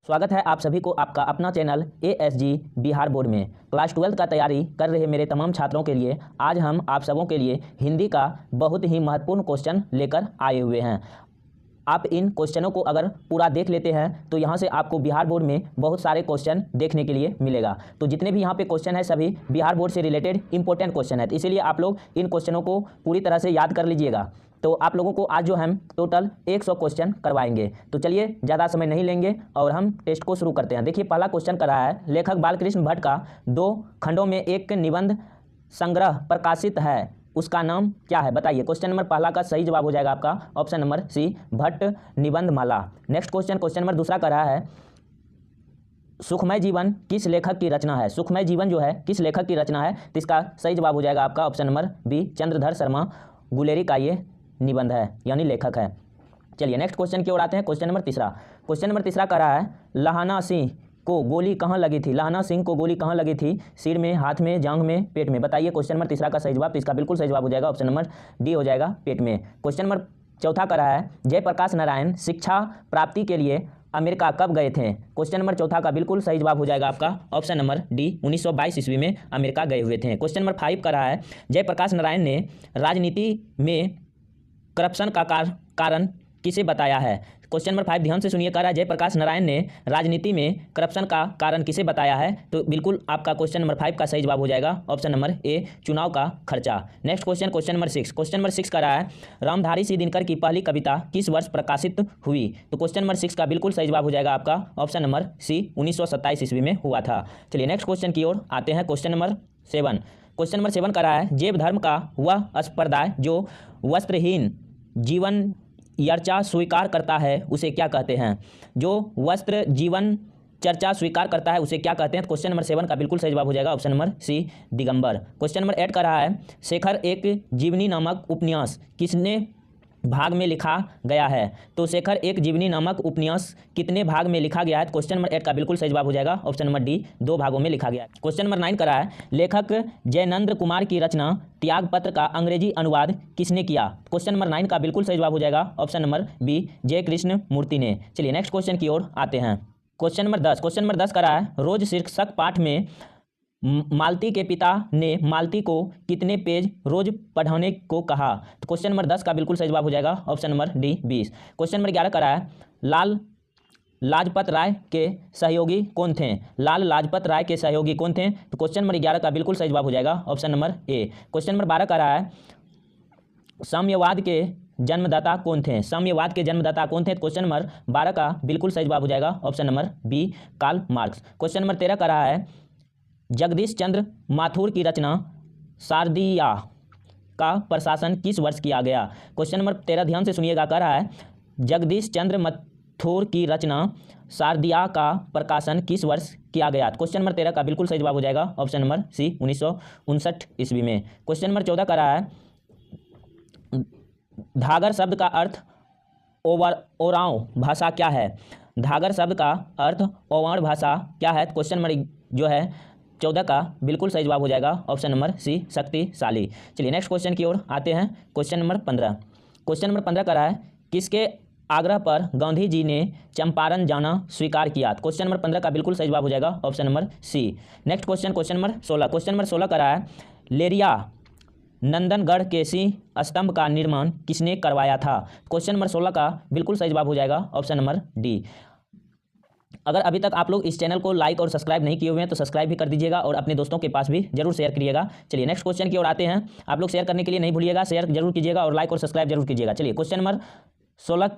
स्वागत है आप सभी को आपका अपना चैनल ASG बिहार बोर्ड में। क्लास 12 का तैयारी कर रहे मेरे तमाम छात्रों के लिए आज हम आप सबों के लिए हिंदी का बहुत ही महत्वपूर्ण क्वेश्चन लेकर आए हुए हैं। आप इन क्वेश्चनों को अगर पूरा देख लेते हैं तो यहाँ से आपको बिहार बोर्ड में बहुत सारे क्वेश्चन देखने के लिए मिलेगा। तो जितने भी यहाँ पे क्वेश्चन है सभी बिहार बोर्ड से रिलेटेड इंपॉर्टेंट क्वेश्चन है, तो इसीलिए आप लोग इन क्वेश्चनों को पूरी तरह से याद कर लीजिएगा। तो आप लोगों को आज जो हम टोटल 100 क्वेश्चन करवाएंगे। तो चलिए ज़्यादा समय नहीं लेंगे और हम टेस्ट को शुरू करते हैं। देखिए पहला क्वेश्चन कर रहा है, लेखक बालकृष्ण भट्ट का 2 खंडों में एक निबंध संग्रह प्रकाशित है, उसका नाम क्या है? बताइए। क्वेश्चन नंबर पहला का सही जवाब हो जाएगा आपका ऑप्शन नंबर सी, भट्ट निबंध माला। नेक्स्ट क्वेश्चन नंबर दूसरा कर रहा है, सुखमय जीवन किस लेखक की रचना है? सुखमय जीवन जो है किस लेखक की रचना है? तो इसका सही जवाब हो जाएगा आपका option number B, Chandradhar Sharma Guleri का ये निबंध है यानी लेखक है। चलिए नेक्स्ट क्वेश्चन की ओर आते हैं। क्वेश्चन नंबर तीसरा कर रहा है, लहाना सिंह को गोली कहाँ लगी थी? लहाना सिंह को गोली कहाँ लगी थी? सिर में, हाथ में, जांघ में, पेट में। बताइए क्वेश्चन नंबर तीसरा का सही जवाब। तो इसका बिल्कुल सही जवाब हो जाएगा ऑप्शन नंबर डी हो जाएगा, पेट में। क्वेश्चन नंबर चौथा कर रहा है, जयप्रकाश नारायण शिक्षा प्राप्ति के लिए अमेरिका कब गए थे? क्वेश्चन नंबर चौथा का बिल्कुल सही जवाब हो जाएगा आपका ऑप्शन नंबर डी, 1922 ईस्वी में अमेरिका गए हुए थे। क्वेश्चन नंबर 5 कर रहा है, जयप्रकाश नारायण ने राजनीति में करप्शन का कारण किसे बताया है? क्वेश्चन नंबर 5 ध्यान से सुनिए। कह रहा है, जयप्रकाश नारायण ने राजनीति में करप्शन का कारण किसे बताया है? तो बिल्कुल आपका क्वेश्चन नंबर 5 का सही जवाब हो जाएगा ऑप्शन नंबर ए, चुनाव का खर्चा। नेक्स्ट क्वेश्चन नंबर 6 कर रहा है, रामधारी सिंह दिनकर की पहली कविता किस वर्ष प्रकाशित हुई? तो क्वेश्चन नंबर 6 का बिल्कुल सही जवाब हो जाएगा आपका ऑप्शन नंबर सी, 1927 ईस्वी में हुआ था। चलिए नेक्स्ट क्वेश्चन की ओर आते हैं। क्वेश्चन नंबर 7 कर रहा है, जैव धर्म का वह संप्रदाय जो वस्त्रहीन जीवन चर्चा स्वीकार करता है उसे क्या कहते हैं? जो वस्त्र जीवन चर्चा स्वीकार करता है उसे क्या कहते हैं? क्वेश्चन नंबर 7 का बिल्कुल सही जवाब हो जाएगा option number C, Digambar. Question number 8 कर रहा है, शेखर एक जीवनी नामक उपन्यास किसने भाग में लिखा गया है? तो शेखर एक जीवनी नामक उपन्यास कितने भाग में लिखा गया है? क्वेश्चन नंबर 8 का बिल्कुल सही जवाब हो जाएगा ऑप्शन नंबर डी, 2 भागों में लिखा गया है। क्वेश्चन नंबर 9 कर रहा है, लेखक जयनंद्र कुमार की रचना त्यागपत्र का अंग्रेजी अनुवाद किसने किया? क्वेश्चन नंबर 9 का बिल्कुल सही जवाब हो जाएगा ऑप्शन नंबर बी, जय कृष्ण मूर्ति ने। चलिए नेक्स्ट क्वेश्चन की ओर आते हैं। क्वेश्चन नंबर 10 कर रहा है, रोज शीर्षक पाठ में मालती के पिता ने मालती को कितने पेज रोज पढ़ाने को कहा? तो क्वेश्चन नंबर 10 का बिल्कुल सही जवाब हो जाएगा option number D, 20। Question number 11 कर रहा है, लाल लाजपत राय के सहयोगी कौन थे? लाल लाजपत राय के सहयोगी कौन थे? तो क्वेश्चन नंबर 11 का बिल्कुल सही जवाब हो जाएगा ऑप्शन नंबर ए। क्वेश्चन नंबर 12 कर रहा है, साम्यवाद के जन्मदाता कौन थे? साम्यवाद के जन्मदाता कौन थे? क्वेश्चन नंबर 12 का बिल्कुल सही जवाब हो जाएगा option number B, Karl Marx. Question number 13 कर रहा है, जगदीश चंद्र माथुर की रचना शारदिया का प्रशासन किस वर्ष किया गया? क्वेश्चन नंबर 13 ध्यान से सुनिएगा। कह रहा है, जगदीश चंद्र माथुर की रचना शारदिया का प्रकाशन किस वर्ष किया गया? क्वेश्चन नंबर 13 का बिल्कुल सही जवाब हो जाएगा ऑप्शन नंबर सी, 1959 ईस्वी में। क्वेश्चन नंबर 14 का रहा है, धागर शब्द का अर्थ ओरांव भाषा क्या है? धागर शब्द का अर्थ ओरांव भाषा क्या है? क्वेश्चन नंबर जो है 14 का बिल्कुल सही जवाब हो जाएगा ऑप्शन नंबर सी, शक्तिशाली। चलिए नेक्स्ट क्वेश्चन की ओर आते हैं। क्वेश्चन नंबर 15 कर रहा है, किसके आग्रह पर गांधी जी ने चंपारण जाना स्वीकार किया? क्वेश्चन नंबर 15 का बिल्कुल सही जवाब हो जाएगा option number C. Next question number 16 कर रहा है, लेरिया नंदनगढ़ के सिंह स्तंभ का निर्माण किसने करवाया था? क्वेश्चन नंबर 16 का बिल्कुल सही जवाब हो जाएगा ऑप्शन नंबर डी। अगर अभी तक आप लोग इस चैनल को लाइक और सब्सक्राइब नहीं किए हुए हैं तो सब्सक्राइब भी कर दीजिएगा और अपने दोस्तों के पास भी जरूर शेयर करिएगा। चलिए नेक्स्ट क्वेश्चन की ओर आते हैं। आप लोग शेयर करने के लिए नहीं भूलिएगा, शेयर जरूर कीजिएगा और लाइक और सब्सक्राइब जरूर कीजिएगा। चलिए क्वेश्चन नंबर 16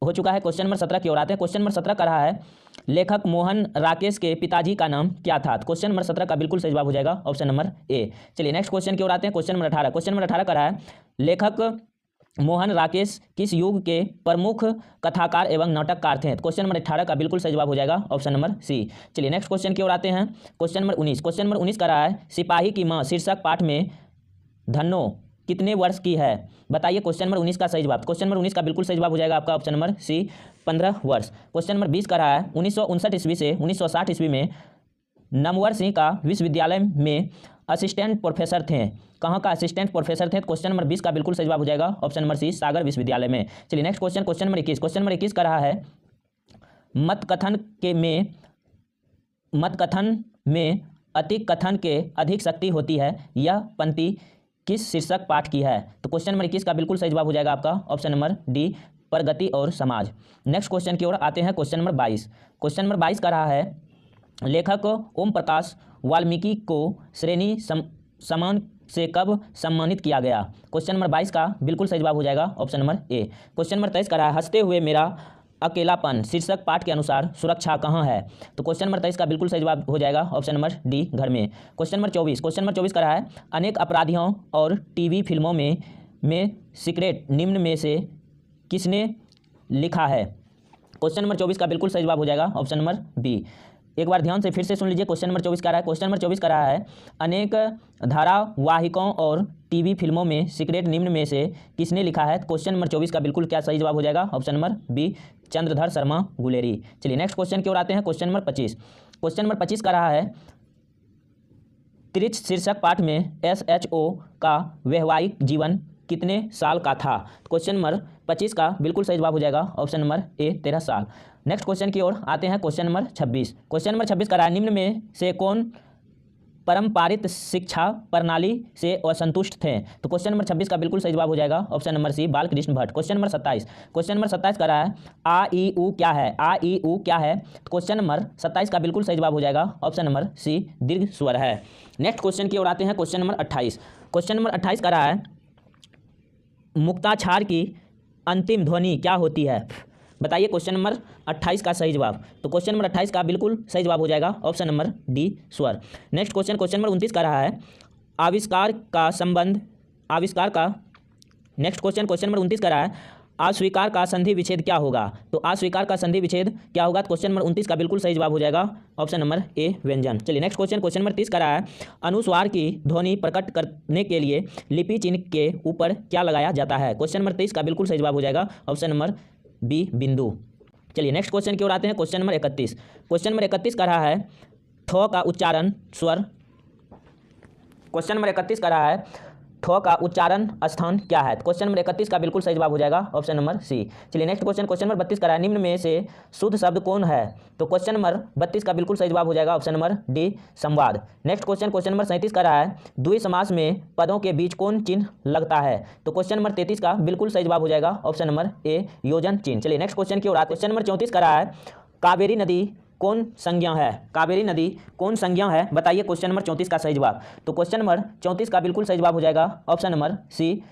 हो चुका है। क्वेश्चन नंबर 17 की ओर आते हैं। क्वेश्चन नंबर 17 का रहा है, लेखक मोहन राकेश के पिताजी का नाम क्या था? क्वेश्चन नंबर 17 का बिल्कुल सही जवाब हो जाएगा ऑप्शन नंबर ए। चलिए नेक्स्ट क्वेश्चन की ओर आते हैं। क्वेश्चन नंबर 18 का रहा है, लेखक मोहन राकेश किस युग के प्रमुख कथाकार एवं नाटककार थे? क्वेश्चन नंबर 18 का बिल्कुल सही जवाब हो जाएगा ऑप्शन नंबर सी। चलिए नेक्स्ट क्वेश्चन की ओर आते हैं। क्वेश्चन नंबर 19 का रहा है, सिपाही की मां शीर्षक पाठ में धन्नो कितने वर्ष की है? बताइए क्वेश्चन नंबर 19 का सही जवाब। क्वेश्चन नंबर 19 का बिल्कुल सही जवाब हो जाएगा आपका ऑप्शन नंबर सी, 15 वर्ष। क्वेश्चन नंबर 20 का रहा है, 1959 ईस्वी से 1960 ईस्वी में नमवर सिंह का विश्वविद्यालय में असिस्टेंट प्रोफेसर थे। कहाँ का असिस्टेंट प्रोफेसर थे? क्वेश्चन नंबर 20 का बिल्कुल सही जवाब हो जाएगा ऑप्शन नंबर सी, सागर विश्वविद्यालय में। चलिए नेक्स्ट क्वेश्चन नंबर 21 का रहा है, मतकथन में अतिकथन के अधिक शक्ति होती है। यह पंक्ति किस शीर्षक पाठ की है? तो क्वेश्चन नंबर 21 का बिल्कुल सही जवाब हो जाएगा आपका ऑप्शन नंबर डी, प्रगति और समाज। नेक्स्ट क्वेश्चन की ओर आते हैं। Question number 22। क्वेश्चन नंबर 22 का रहा है, लेखक ओम प्रकाश वाल्मीकि को श्रेणी सम्मान से कब सम्मानित किया गया? क्वेश्चन नंबर 22 का बिल्कुल सही जवाब हो जाएगा ऑप्शन नंबर ए। क्वेश्चन नंबर 23 का रहा है, हंसते हुए मेरा अकेलापन शीर्षक पाठ के अनुसार सुरक्षा कहाँ है? तो क्वेश्चन नंबर 23 का बिल्कुल सही जवाब हो जाएगा ऑप्शन नंबर डी, घर में। Question number 24। क्वेश्चन नंबर 24 का रहा है, अनेक अपराधियों और टीवी फिल्मों में सीक्रेट निम्न में से किसने लिखा है? क्वेश्चन नंबर 24 का बिल्कुल सही जवाब हो जाएगा ऑप्शन नंबर बी। एक बार ध्यान से फिर से सुन लीजिए। क्वेश्चन नंबर 24 का रहा है, क्वेश्चन नंबर 24 का रहा है, अनेक धारावाहिकों और टीवी फिल्मों में सीक्रेट निम्न में से किसने लिखा है? क्वेश्चन नंबर 24 का बिल्कुल क्या सही जवाब हो जाएगा option number B, Chandradhar Sharma Guleri. चलिए नेक्स्ट क्वेश्चन की ओर आते हैं। Question number 25। क्वेश्चन नंबर 25 का रहा है, त्रिच शीर्षक पाठ में SHO का वैवाहिक जीवन कितने साल का था? क्वेश्चन नंबर 25 का बिल्कुल सही जवाब हो जाएगा ऑप्शन नंबर ए, 13 साल। नेक्स्ट क्वेश्चन की ओर आते हैं। Question number 26। क्वेश्चन नंबर 26 का रहा है, निम्न में से कौन परंपरित शिक्षा प्रणाली से असंतुष्ट थे? तो क्वेश्चन नंबर 26 का बिल्कुल सही जवाब हो जाएगा option number C, Balkrishna Bhatt. Question number 27। Question number 27 का रहा है, आ ई ऊ क्या है? आ ई ऊ क्या है? तो क्वेश्चन नंबर 27 का बिल्कुल सही जवाब हो जाएगा ऑप्शन नंबर सी, दीर्घ स्वर है। नेक्स्ट क्वेश्चन की ओर आते हैं। Question number 28। क्वेश्चन नंबर 28 का रहा है, मुक्ताक्षर की अंतिम ध्वनि क्या होती है? बताइए क्वेश्चन नंबर 28 का सही जवाब। तो क्वेश्चन नंबर 28 का बिल्कुल सही जवाब हो जाएगा ऑप्शन नंबर डी, स्वर। नेक्स्ट क्वेश्चन नंबर 29 का रहा है, आविष्कार का नेक्स्ट क्वेश्चन नंबर 29 का रहा है, अस्वीकार का संधि विच्छेद क्या होगा? तो अस्वीकार का संधि विच्छेद क्या होगा? तो क्वेश्चन नंबर 29 का बिल्कुल सही जवाब हो जाएगा ऑप्शन नंबर ए, व्यंजन। चलिए नेक्स्ट क्वेश्चन नंबर 30 का रहा है, अनुस्वार की ध्वनि प्रकट करने के लिए लिपि चिन्ह के ऊपर क्या लगाया जाता है? क्वेश्चन नंबर 30 का बिल्कुल सही जवाब हो जाएगा ऑप्शन नंबर बी, बिंदु। चलिए नेक्स्ट क्वेश्चन की ओर आते हैं। Question number 31। क्वेश्चन नंबर 31 का रहा है, थ का उच्चारण स्वर। क्वेश्चन नंबर 31 का रहा है, ठ का उच्चारण स्थान क्या है? क्वेश्चन नंबर 31 का बिल्कुल सही जवाब हो जाएगा ऑप्शन नंबर सी। चलिए नेक्स्ट क्वेश्चन नंबर 32 का रहा है, निम्न में से शुद्ध शब्द कौन है? तो क्वेश्चन नंबर 32 का बिल्कुल सही जवाब हो जाएगा ऑप्शन नंबर डी, संवाद। नेक्स्ट क्वेश्चन नंबर 37 का रहा है, द्वि समास में पदों के बीच कौन चिन्ह लगता है? तो क्वेश्चन नंबर 33 का बिल्कुल सही जवाब हो जाएगा ऑप्शन नंबर ए, योजन चिन्ह। चलिए नेक्स्ट क्वेश्चन की ओर आते हैं। क्वेश्चन नंबर 34 का रहा है, कावेरी नदी कौन संज्ञा है? कावेरी नदी कौन संज्ञा है? बताइए क्वेश्चन नंबर 34 का सही जवाब। तो क्वेश्चन नंबर 34 का बिल्कुल सही जवाब हो जाएगा ऑप्शन नंबर सी।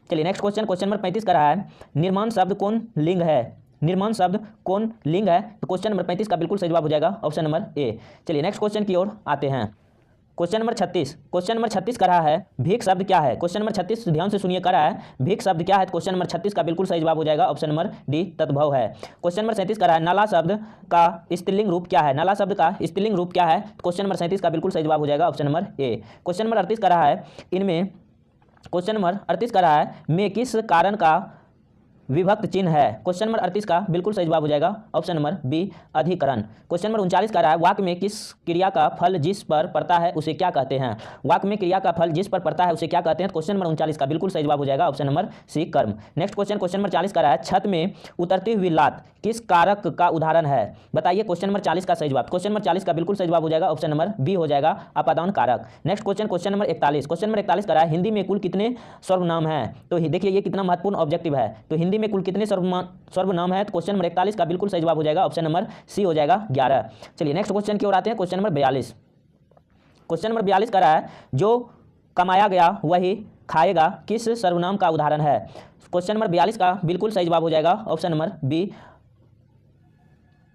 चलिए नेक्स्ट क्वेश्चन नंबर 35 का रहा है, निर्माण शब्द कौन लिंग है? निर्माण शब्द कौन लिंग है? तो क्वेश्चन नंबर 35 का बिल्कुल सही जवाब हो जाएगा ऑप्शन नंबर ए। चलिए नेक्स्ट क्वेश्चन की ओर आते हैं। क्वेश्चन नंबर 36 का रहा है, भीख शब्द क्या है? क्वेश्चन नंबर 36 ध्यान से सुनिए, कर रहा है भीख शब्द क्या है? क्वेश्चन नंबर 36 का बिल्कुल सही जवाब हो जाएगा ऑप्शन नंबर डी, तद्भव है। क्वेश्चन नंबर 37 का रहा है, नाला शब्द का स्त्रीलिंग रूप क्या है? नाला शब्द का स्त्रीलिंग रूप क्या है? क्वेश्चन नंबर 37 का बिल्कुल सही जवाब हो जाएगा ऑप्शन नंबर ए। क्वेश्चन नंबर 38 का रहा है, क्वेश्चन नंबर 38 का रहा है, में किस कारण का विभक्त चिन्ह है? क्वेश्चन नंबर 38 का बिल्कुल सही जवाब हो जाएगा ऑप्शन नंबर बी, अधिकरण। क्वेश्चन नंबर 39 का रहा है, वाक्य में किस क्रिया का फल जिस पर पड़ता है उसे क्या कहते हैं? वाक्य में क्रिया का फल जिस पर पड़ता है उसे क्या कहते हैं? क्वेश्चन नंबर 39 का बिल्कुल सही जवाब हो जाएगा ऑप्शन नंबर सी, कर्म। नेक्स्ट क्वेश्चन नंबर 40 का रहा है, छत में उतरती हुई लात किस कारक का उदाहरण है? बताइए क्वेश्चन नंबर 40 का सही जवाब। क्वेश्चन नंबर 40 का बिल्कुल सही जवाब हो जाएगा ऑप्शन नंबर बी, हो जाएगा अपादान कारक। Next question number 41। Question number 41 का रहा है, हिंदी में कुल कितने सर्वनाम हैं? तो देखिए ये कितना महत्वपूर्ण ऑब्जेक्टिव है। तो हिंदी में कुल कितने सर्वनाम है? तो क्वेश्चन नंबर 41 का बिल्कुल सही जवाब हो जाएगा ऑप्शन नंबर सी, हो जाएगा 11। चलिए नेक्स्ट क्वेश्चन की ओर आते हैं। Question number 42। क्वेश्चन नंबर 42 का रहा है, जो कमाया गया वही खाएगा किस सर्वनाम का उदाहरण है? क्वेश्चन नंबर 42 का बिल्कुल सही जवाब हो जाएगा ऑप्शन नंबर बी,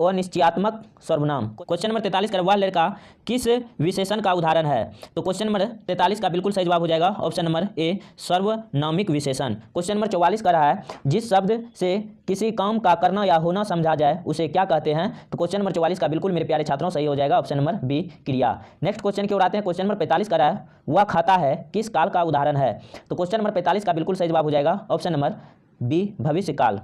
अनिश्चयात्मक सर्वनाम। क्वेश्चन नंबर 43 का, वह लड़का किस विशेषण का उदाहरण है? तो क्वेश्चन नंबर 43 का बिल्कुल सही जवाब हो जाएगा ऑप्शन नंबर ए, सर्वनामिक विशेषण। क्वेश्चन नंबर 44 का रहा है, जिस शब्द से किसी काम का करना या होना समझा जाए उसे क्या कहते हैं? तो क्वेश्चन नंबर 44 का बिल्कुल मेरे प्यारे छात्रों सही हो जाएगा ऑप्शन नंबर बी, क्रिया। नेक्स्ट क्वेश्चन की ओर आते हैं। क्वेश्चन नंबर 45 का रहा है, वह खाता है किस काल का उदाहरण है? तो क्वेश्चन नंबर 45 का बिल्कुल सही जवाब हो जाएगा ऑप्शन नंबर बी, भविष्य काल।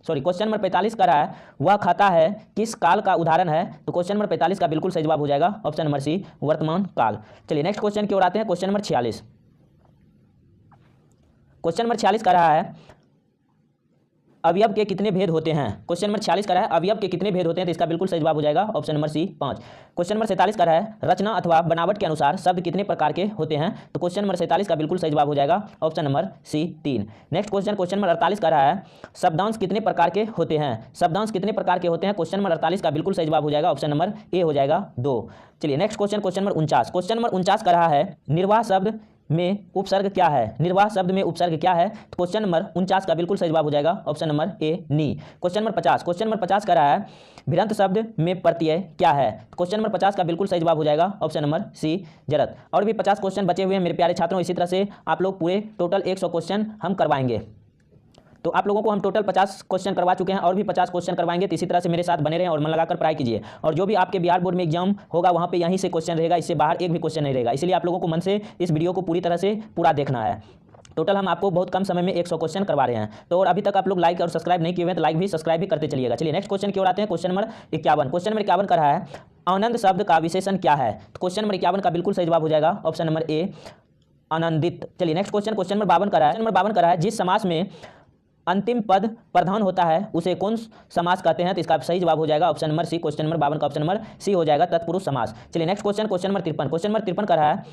क्वेश्चन नंबर 45 का रहा है, वह खाता है किस काल का उदाहरण है? तो क्वेश्चन नंबर 45 का बिल्कुल सही जवाब हो जाएगा ऑप्शन नंबर सी, वर्तमान काल। चलिए नेक्स्ट क्वेश्चन की ओर आते हैं। Question number 46। क्वेश्चन नंबर 46 का रहा है, अवयव के कितने भेद होते हैं? क्वेश्चन नंबर 46 का है अवयव के कितने भेद होते हैं, तो इसका बिल्कुल सही जवाब हो जाएगा option number C 5। Question number 47 का है रचना अथवा बनावट के अनुसार शब्द कितने प्रकार के होते हैं, तो क्वेश्चन नंबर 47 का बिल्कुल सही जवाब हो जाएगा option number C 3। Next question number 48 का है शब्दांश कितने प्रकार के होते हैं? शब्दांश कितने प्रकार के होते हैं? क्वेश्चन नंबर 48 का बिल्कुल सही जवाब हो जाएगा ऑप्शन नंबर ए हो जाएगा 2। चलिए next question number 49। Question number 49 का है निर्वाह शब्द में उपसर्ग क्या है? निर्वाह शब्द में उपसर्ग क्या है? तो क्वेश्चन नंबर 49 का बिल्कुल सही जवाब हो जाएगा ऑप्शन नंबर ए नी। Question number 50। क्वेश्चन नंबर 50 का है भिरंत शब्द में प्रत्यय क्या है? तो क्वेश्चन नंबर 50 का बिल्कुल सही जवाब हो जाएगा ऑप्शन नंबर सी जरत। और भी 50 क्वेश्चन बचे हुए हैं मेरे प्यारे छात्रों। इसी तरह से आप लोग पूरे टोटल 100 क्वेश्चन हम करवाएंगे। तो आप लोगों को हम टोटल 50 क्वेश्चन करवा चुके हैं और भी 50 क्वेश्चन करवाएंगे। तो इसी तरह से मेरे साथ बने रहें और मन लगाकर पढ़ाई कीजिए। और जो भी आपके बिहार बोर्ड में एग्जाम होगा वहाँ पे यहीं से क्वेश्चन रहेगा, इससे बाहर एक भी क्वेश्चन नहीं रहेगा। इसलिए आप लोगों को मन से इस वीडियो को पूरी तरह से पूरा देखना है। टोटल हम आपको बहुत कम समय में 100 क्वेश्चन करवा रहे हैं। तो और अभी तक आप लोग लाइक और सब्सक्राइब नहीं किए हुए हैं तो लाइक भी सब्सक्राइब भी करते चलिएगा। चलिए नेक्स्ट क्वेश्चन की ओर आते हैं। Question number 51। क्वेश्चन नंबर 51 का है आनंद शब्द का विशेषण क्या है? तो क्वेश्चन नंबर 51 का बिल्कुल सही जवाब हो जाएगा ऑप्शन नंबर ए आनंदित। चलिए नेक्स्ट क्वेश्चन नंबर 52 का है जिस समास में अंतिम पद प्रधान होता है उसे कौन समास कहते हैं? तो इसका सही जवाब हो जाएगा option number C. Question number 52 का ऑप्शन नंबर सी हो जाएगा तत्पुरुष समास। चलिए next question number 53। Question number 53 का है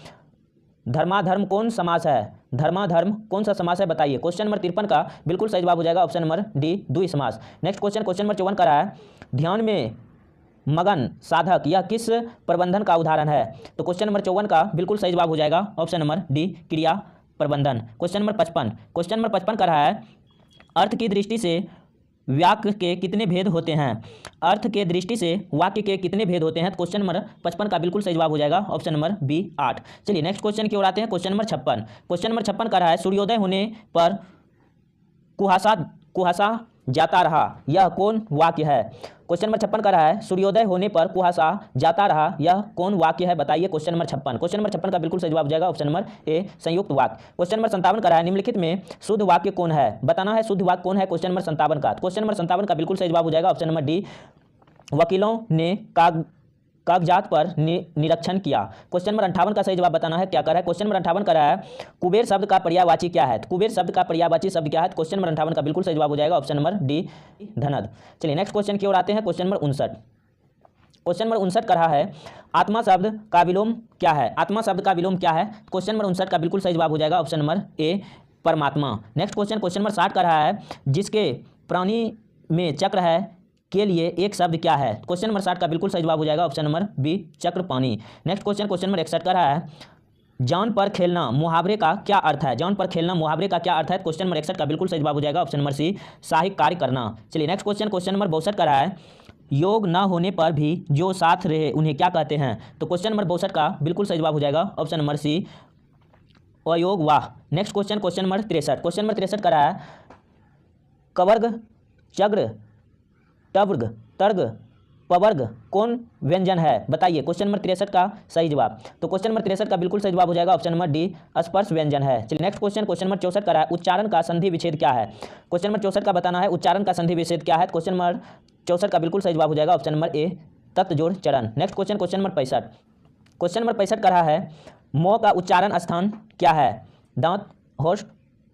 धर्माधर्म कौन समास है? धर्माधर्म कौन सा समास है बताइए। क्वेश्चन नंबर 53 का बिल्कुल सही जवाब हो जाएगा ऑप्शन नंबर डी द्वि समास। नेक्स्ट क्वेश्चन नंबर 54 का है ध्यान में मगन साधक यह किस प्रबंधन का उदाहरण है? तो क्वेश्चन नंबर 54 का बिल्कुल सही जवाब हो जाएगा ऑप्शन नंबर डी क्रिया प्रबंधन। क्वेश्चन नंबर 55 का है अर्थ की दृष्टि से वाक्य के कितने भेद होते हैं? अर्थ के दृष्टि से वाक्य के कितने भेद होते हैं? तो क्वेश्चन नंबर 55 का बिल्कुल सही जवाब हो जाएगा ऑप्शन नंबर बी 8। चलिए नेक्स्ट क्वेश्चन की ओर आते हैं। Question number 56। क्वेश्चन नंबर 56 का है सूर्योदय होने पर कुहासा जाता रहा यह कौन वाक्य है? क्वेश्चन नंबर 56 का है सूर्योदय होने पर कुहासा जाता रहा यह कौन वाक्य है बताइए। Question number 56। क्वेश्चन नंबर 56 का बिल्कुल सही जवाब हो जाएगा ऑप्शन नंबर ए संयुक्त वाक्य। क्वेश्चन नंबर 57 का है निम्नलिखित में शुद्ध वाक्य कौन है? बताना है शुद्ध वाक्य कौन है क्वेश्चन नंबर 57 का। क्वेश्चन नंबर 57 का बिल्कुल सही जवाब हो जाएगा ऑप्शन नंबर डी वकीलों ने कागजात पर निरीक्षण किया। क्वेश्चन नंबर 58 का सही जवाब बताना है क्या कर है। क्वेश्चन नंबर 58 का है कुबेर शब्द का पर्यायवाची क्या है? कुबेर शब्द का पर्यायवाची शब्द क्या है? क्वेश्चन नंबर 58 का बिल्कुल सही जवाब हो जाएगा ऑप्शन नंबर डी धनद। चलिए नेक्स्ट क्वेश्चन की ओर आते हैं। Question number 59। क्वेश्चन नंबर 59 का है आत्मा शब्द का विलोम क्या है? आत्मा शब्द का विलोम क्या है? क्वेश्चन नंबर 59 का बिल्कुल सही जवाब हो जाएगा ऑप्शन नंबर ए परमात्मा। नेक्स्ट क्वेश्चन नंबर 60 का है जिसके प्राणी में चक्र है के लिए एक शब्द क्या है? क्वेश्चन नंबर 60 का बिल्कुल सही जवाब हो जाएगा ऑप्शन नंबर बी चक्र पानी। नेक्स्ट क्वेश्चन नंबर 61 का है जान पर खेलना मुहावरे का क्या अर्थ है? जान पर खेलना मुहावरे का क्या अर्थ है? क्वेश्चन नंबर 61 का बिल्कुल सही जवाब हो जाएगा ऑप्शन नंबर सी साहिक कार्य करना। चलिए नेक्स्ट क्वेश्चन नंबर 62 का है योग न होने पर भी जो साथ रहे उन्हें क्या कहते हैं? तो क्वेश्चन नंबर 62 का बिल्कुल सही जवाब हो जाएगा ऑप्शन नंबर सी अयोग वाह। Next question number 63। Question number 63 का है कवर्ग चग्र टवर्ग तर्ग पवर्ग कौन व्यंजन है बताइए। क्वेश्चन नंबर 63 का सही जवाब। तो क्वेश्चन नंबर 63 का बिल्कुल सही जवाब हो जाएगा ऑप्शन नंबर डी स्पर्श व्यंजन है। चलिए नेक्स्ट क्वेश्चन नंबर 64 का है उच्चारण का संधि विच्छेद क्या है? क्वेश्चन नंबर 64 का बताना है उच्चारण का संधि विच्छेद क्या है? क्वेश्चन नंबर 64 का बिल्कुल सही जवाब हो जाएगा ऑप्शन नंबर ए तत्व जोड़ चरण। Next question number 65। Question number 65 का है मौ का उच्चारण स्थान क्या है? दांत होस्ट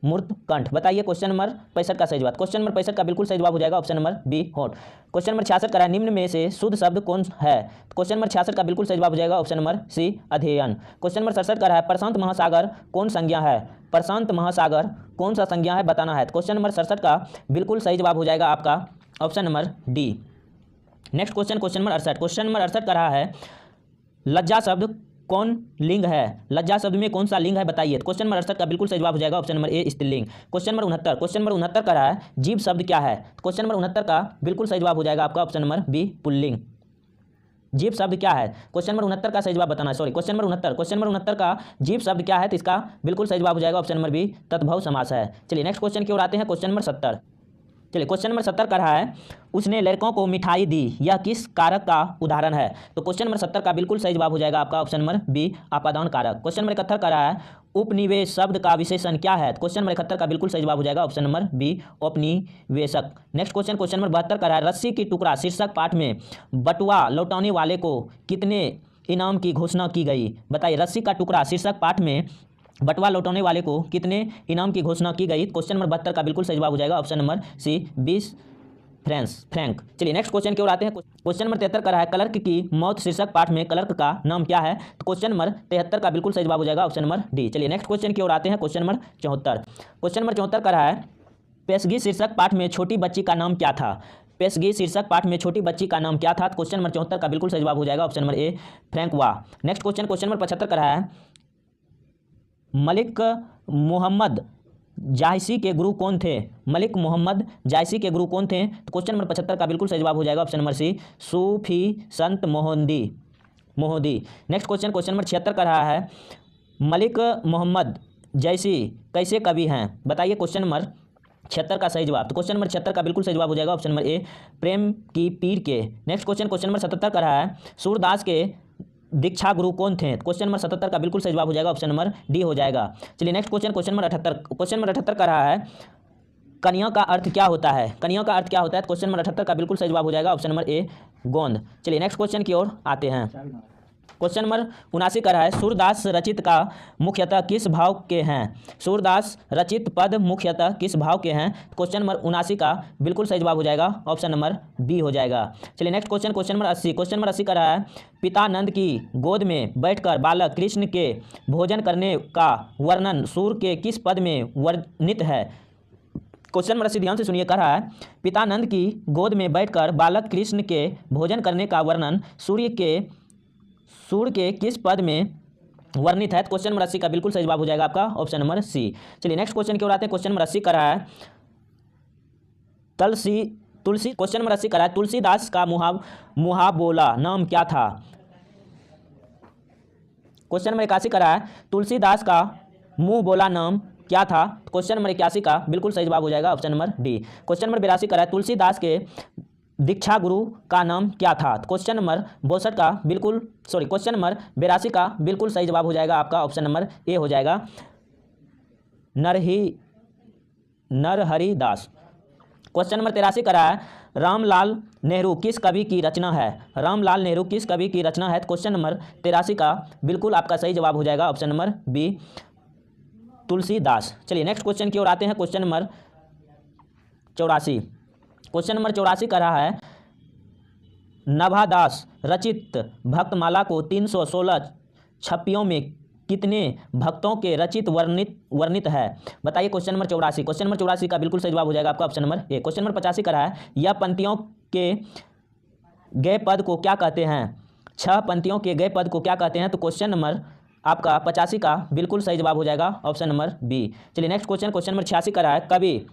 मूर्त कंठ बताइए। क्वेश्चन नंबर 65 का सही जवाब। क्वेश्चन नंबर 65 का बिल्कुल सही जवाब हो जाएगा ऑप्शन नंबर बी होठ। क्वेश्चन नंबर 66 का निम्न में से शुद्ध शब्द कौन है? क्वेश्चन नंबर 66 का बिल्कुल सही जवाब हो जाएगा ऑप्शन नंबर सी अध्ययन। क्वेश्चन नंबर 67 का है प्रशांत महासागर कौन संज्ञा है? प्रशांत महासागर कौन सा संज्ञा है बताना है। क्वेश्चन नंबर 67 का बिल्कुल सही जवाब हो जाएगा आपका option number D. Next question number 68। Question number 68 का रहा है लज्जा शब्द कौन लिंग है? लज्जा शब्द में कौन सा लिंग है बताइए। क्वेश्चन नंबर 68 का बिल्कुल सही जवाब हो जाएगा ऑप्शन नंबर ए स्त्रीलिंग। क्वेश्चन नंबर 69 का रहा है जीव शब्द क्या है? क्वेश्चन नंबर 69 का बिल्कुल सही जवाब हो जाएगा आपका ऑप्शन नंबर बी पुल्लिंग। जीव शब्द क्या है? क्वेश्चन नंबर 69 का सही जवाब बताना है। क्वेश्चन नंबर 69 का जीव शब्द क्या है? तो इसका बिल्कुल सही जवाब हो जाएगा ऑप्शन नंबर बी तद्भव समास है। चलिए नेक्स्ट क्वेश्चन की ओर आते हैं। Question number 70। चलिए क्वेश्चन नंबर 70 का रहा है उसने लड़कों को मिठाई दी यह किस कारक का उदाहरण है? तो क्वेश्चन नंबर 70 का बिल्कुल सही जवाब हो जाएगा आपका ऑप्शन नंबर बी आपादान कारक। क्वेश्चन नंबर 71 का रहा है उपनिवेश शब्द का विशेषण क्या है? क्वेश्चन नंबर 71 का बिल्कुल सही जवाब हो जाएगा ऑप्शन नंबर बी औपनिवेशक। नेक्स्ट क्वेश्चन नंबर 72 का रहा है रस्सी की टुकड़ा शीर्षक पाठ में बटुआ लौटाने वाले को कितने इनाम की घोषणा की गई बताइए। रस्सी का टुकड़ा शीर्षक पाठ में बटवा लौटाने वाले को कितने इनाम की घोषणा की गई? क्वेश्चन नंबर 72 का बिल्कुल सही जवाब हो जाएगा ऑप्शन नंबर सी 20 फ्रैंक। चलिए नेक्स्ट क्वेश्चन की ओर आते हैं। क्वेश्चन नंबर 73 का रहा है क्लर्क की मौत शीर्षक पाठ में क्लर्क का नाम क्या है? तो क्वेश्चन नंबर 73 का बिल्कुल सही जवाब हो जाएगा ऑप्शन नंबर डी। चलिए नेक्स्ट क्वेश्चन की ओर आते हैं। Question number 74। क्वेश्चन नंबर 74 का रहा है पेशगी शीर्षक पाठ में छोटी बच्ची का नाम क्या था? पेशगी शीर्षक पाठ में छोटी बच्ची का नाम क्या था? क्वेश्चन नंबर 74 का बिल्कुल सही जवाब हो जाएगा option number A Francois. Next question number 75 का रहा है मलिक मोहम्मद जायसी के गुरु कौन थे? मलिक मोहम्मद जायसी के गुरु कौन थे? तो क्वेश्चन नंबर 75 का बिल्कुल सही जवाब हो जाएगा ऑप्शन नंबर सी सूफी संत मोहदी। नेक्स्ट क्वेश्चन नंबर 76 का रहा है मलिक मोहम्मद जायसी कैसे कवि हैं? बताइए क्वेश्चन नंबर 76 का सही जवाब। तो क्वेश्चन नंबर 76 का बिल्कुल सही जवाब हो जाएगा ऑप्शन नंबर ए प्रेम की पीर के। नेक्स्ट क्वेश्चन नंबर 77 का रहा है सूरदास के दीक्षा गुरु कौन थे? क्वेश्चन नंबर 77 का बिल्कुल सही जवाब हो जाएगा ऑप्शन नंबर डी हो जाएगा। चलिए next question number 78। Question number 78 का रहा है कन्या का अर्थ क्या होता है? कन्या का अर्थ क्या होता है? क्वेश्चन नंबर 78 का बिल्कुल सही जवाब हो जाएगा ऑप्शन नंबर ए गोंद। चलिए नेक्स्ट क्वेश्चन की ओर आते हैं। क्वेश्चन नंबर 79 का रहा है सूरदास रचित का मुख्यतः किस भाव के हैं? सूरदास रचित पद मुख्यतः किस भाव के हैं? क्वेश्चन नंबर 79 का बिल्कुल सही जवाब हो जाएगा ऑप्शन नंबर बी हो जाएगा। चलिए next question number 80। Question number 80 का रहा है पिता नंद की गोद में बैठकर बालक कृष्ण के भोजन करने का वर्णन सूर्य के किस पद में वर्णित है? क्वेश्चन नंबर 80 ध्यान से सुनिए। कह रहा है पिता नंद की गोद में बैठकर बालक कृष्ण के भोजन करने का वर्णन सूर्य के किस पद में वर्णित है? क्वेश्चन नंबर 80 का बिल्कुल सही जवाब हो जाएगा आपका ऑप्शन नंबर सी। चलिए नेक्स्ट क्वेश्चन की ओर आते हैं। क्वेश्चन नंबर 80 का रहा है तुलसी। क्वेश्चन नंबर 80 का रहा है तुलसीदास का मुहाबोला नाम क्या था? क्वेश्चन नंबर 81 का रहा है तुलसीदास का मुंह बोला नाम क्या था? क्वेश्चन नंबर 81 का बिल्कुल सही जवाब हो जाएगा option number D. Question number 82 का रहा है तुलसीदास के दीक्षा गुरु का नाम क्या था? क्वेश्चन नंबर 82 का क्वेश्चन नंबर 82 का बिल्कुल सही जवाब हो जाएगा आपका ऑप्शन नंबर ए हो जाएगा नरहरि दास। क्वेश्चन नंबर 83 का रहा है रामलाल नेहरू किस कवि की रचना है? रामलाल नेहरू किस कवि की रचना है? क्वेश्चन नंबर 83 का बिल्कुल आपका सही जवाब हो जाएगा ऑप्शन नंबर बी तुलसीदास। चलिए नेक्स्ट क्वेश्चन की ओर आते हैं। Question number 84। क्वेश्चन नंबर 84 का रहा है नभादास रचित भक्तमाला को 316 छपियों में कितने भक्तों के रचित वर्णित है? बताइए क्वेश्चन नंबर 84। क्वेश्चन नंबर 84 का बिल्कुल सही जवाब हो जाएगा आपका ऑप्शन नंबर ए। क्वेश्चन नंबर 85 का रहा है यह पंक्तियों के गए पद को क्या कहते हैं? 6 पंक्तियों के गए पद को क्या कहते हैं? तो क्वेश्चन नंबर आपका 85 का बिल्कुल सही जवाब हो जाएगा ऑप्शन नंबर बी। चलिए नेक्स्ट क्वेश्चन नंबर 86 का रहा है कवि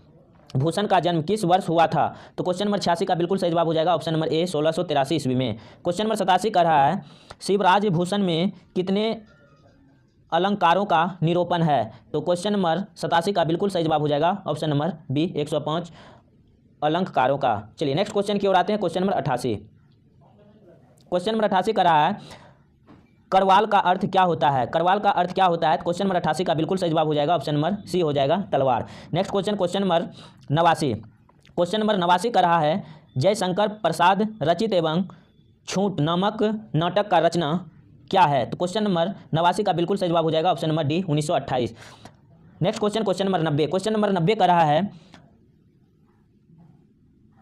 भूषण का जन्म किस वर्ष हुआ था? तो क्वेश्चन नंबर 86 का बिल्कुल सही जवाब हो जाएगा ऑप्शन नंबर ए 1683 ईस्वी में। क्वेश्चन नंबर 87 का रहा है शिवराज भूषण में कितने अलंकारों का निरूपण है? तो क्वेश्चन नंबर 87 का बिल्कुल सही जवाब हो जाएगा ऑप्शन नंबर बी 105 अलंकारों का। चलिए नेक्स्ट क्वेश्चन की ओर आते हैं। Question number 88। क्वेश्चन नंबर 88 का रहा है करवाल का अर्थ क्या होता है? करवाल का अर्थ क्या होता है? क्वेश्चन नंबर 88 का बिल्कुल सही जवाब हो जाएगा ऑप्शन नंबर सी हो जाएगा तलवार। Next question number 89। Question number 89 का रहा है जयशंकर प्रसाद रचित एवं छूट नामक नाटक का रचना क्या है? तो क्वेश्चन नंबर 89 का बिल्कुल सही जवाब हो जाएगा option number D 1928। Next question number 90। Question number 90 का रहा है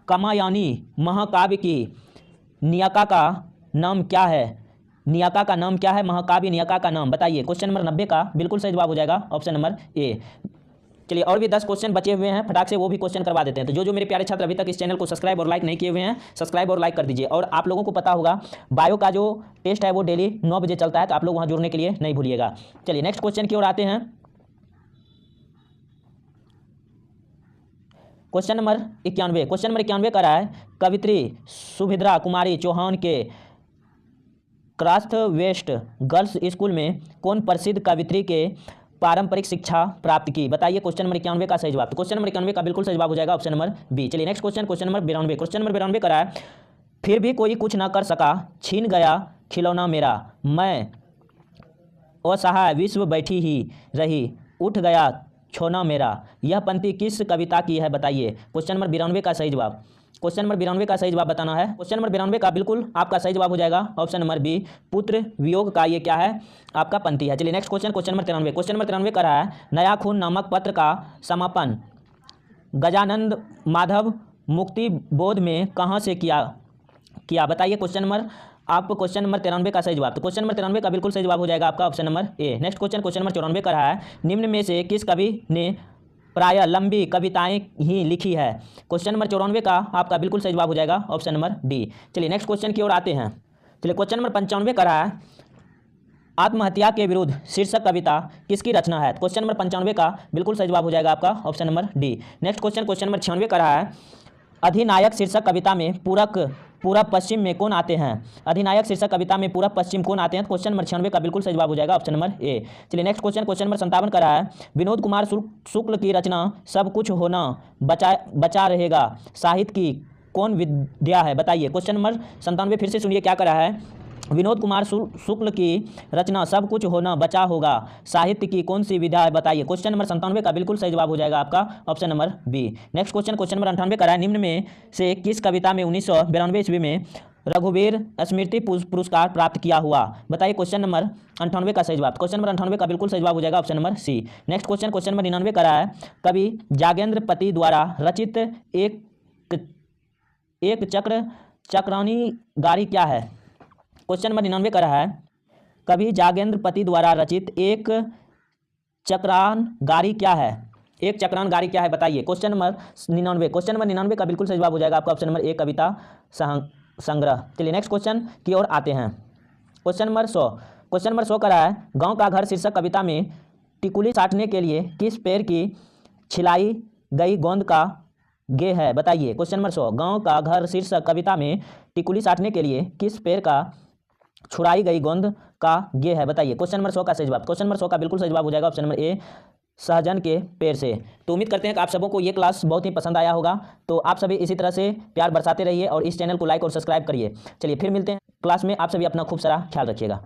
कामायनी महाकाव्य की नियका का नाम क्या है? नियका का नाम क्या है? महाकाव्य नियका का नाम बताइए। क्वेश्चन नंबर 90 का बिल्कुल सही जवाब हो जाएगा ऑप्शन नंबर ए। चलिए और भी 10 क्वेश्चन बचे हुए हैं, फटाक से वो भी क्वेश्चन करवा देते हैं। तो जो मेरे प्यारे छात्र अभी तक इस चैनल को सब्सक्राइब और लाइक नहीं किए हुए हैं, सब्सक्राइब और लाइक कर दीजिए। और आप लोगों को पता होगा बायो का जो टेस्ट है वो डेली 9 बजे चलता है, तो आप लोग वहाँ जुड़ने के लिए नहीं भूलिएगा। चलिए नेक्स्ट क्वेश्चन की ओर आते हैं। Question number 91। क्वेश्चन नंबर 91 का रहा है कवित्री सुभद्रा कुमारी चौहान के क्रॉस वेस्ट गर्ल्स स्कूल में कौन प्रसिद्ध कवित्री के पारंपरिक शिक्षा प्राप्त की? बताइए क्वेश्चन नंबर 91 का सही जवाब। तो क्वेश्चन नंबर 91 का बिल्कुल सही जवाब हो जाएगा ऑप्शन नंबर बी। चलिए next question number 92। Question number 92 का रहा है फिर भी कोई कुछ ना कर सका, छीन गया खिलौना मेरा, मैं असहाय विश्व बैठी ही रही, उठ गया छोना मेरा। यह पंक्ति किस कविता की है? बताइए क्वेश्चन नंबर 92 का सही जवाब। क्वेश्चन नंबर 92 का सही जवाब बताना है। क्वेश्चन नंबर 92 का बिल्कुल आपका सही जवाब हो जाएगा ऑप्शन नंबर बी, पुत्र वियोग का ये क्या है, आपका पंक्ति है। चलिए next question, question number 93। Question number 93 कर रहा है, नया खून नामक पत्र का समापन गजानंद माधव मुक्ति बोध में कहाँ से किया बताइए। क्वेश्चन नंबर आपको क्वेश्चन नंबर 93 का सही जवाब, तो क्वेश्चन नंबर 93 का बिल्कुल सही जवाब हो जाएगा आपका ऑप्शन नंबर ए। नेक्स्ट क्वेश्चन, क्वेश्चन नंबर 94 का रहा है, निम्न में से किस कवि ने प्रायः लंबी कविताएं ही लिखी है। क्वेश्चन नंबर 94 का आपका बिल्कुल सही जवाब हो जाएगा ऑप्शन नंबर डी। चलिए नेक्स्ट क्वेश्चन की ओर आते हैं। चलिए क्वेश्चन नंबर 95 का रहा है, आत्महत्या के विरुद्ध शीर्षक कविता किसकी रचना है। क्वेश्चन नंबर 95 का बिल्कुल सही जवाब हो जाएगा आपका option number D. Next question, question number 96 का रहा है, अधिनायक शीर्षक कविता में पूरब पश्चिम में कौन आते हैं। अधिनायक शीर्षक कविता में पूरब पश्चिम कौन आते हैं। क्वेश्चन नंबर 96 का बिल्कुल सही जवाब हो जाएगा ऑप्शन नंबर ए। चलिए नेक्स्ट क्वेश्चन, क्वेश्चन नंबर 57 का रहा है, विनोद कुमार शुक्ल की रचना सब कुछ होना बचा रहेगा साहित्य की कौन विद्या है बताइए। क्वेश्चन नंबर 97 फिर से सुनिए क्या करा है, विनोद कुमार शुक्ल की रचना सब कुछ होना बचा होगा साहित्य की कौन सी विधा है बताइए। क्वेश्चन नंबर 97 का बिल्कुल सही जवाब हो जाएगा आपका option number B. Next question, question number 98 का है, निम्न में से किस कविता में 1992 ईस्वी में रघुवीर स्मृति पुरस्कार प्राप्त किया हुआ बताइए। क्वेश्चन नंबर 98 का सही जवाब, क्वेश्चन नंबर 98 का बिल्कुल सही जवाब हो जाएगा option number C. Next question, question number 99 का है, कवि जागेंद्र पति द्वारा रचित एक चक्रानी गारी क्या है। क्वेश्चन नंबर 99 का रहा है, कवि जागेंद्र पति द्वारा रचित एक चक्रान गारी क्या है। एक चक्रान गारी क्या है बताइए। क्वेश्चन नंबर 99, क्वेश्चन नंबर 99 का बिल्कुल सही जवाब हो जाएगा आपका ऑप्शन नंबर ए, कविता संग्रह। चलिए नेक्स्ट क्वेश्चन की ओर आते हैं। क्वेश्चन नंबर 100, क्वेश्चन नंबर 100 का रहा है, गाँव का घर शीर्षक कविता में टिकुली साटने के लिए किस पेड़ की छिलाई गई गोंद का गे है बताइए। क्वेश्चन नंबर 100, गाँव का घर शीर्षक कविता में टिकुली साटने के लिए किस पेड़ का छुड़ाई गई गोंद का गे है बताइए। क्वेश्चन नंबर 100 का सही जवाब, क्वेश्चन नंबर 100 का बिल्कुल सही जवाब हो जाएगा ऑप्शन नंबर ए, सहजन के पेड़ से। तो उम्मीद करते हैं कि आप सबों को ये क्लास बहुत ही पसंद आया होगा। तो आप सभी इसी तरह से प्यार बरसाते रहिए और इस चैनल को लाइक और सब्सक्राइब करिए। चलिए फिर मिलते हैं क्लास में, आप सभी अपना खूब सारा ख्याल रखिएगा।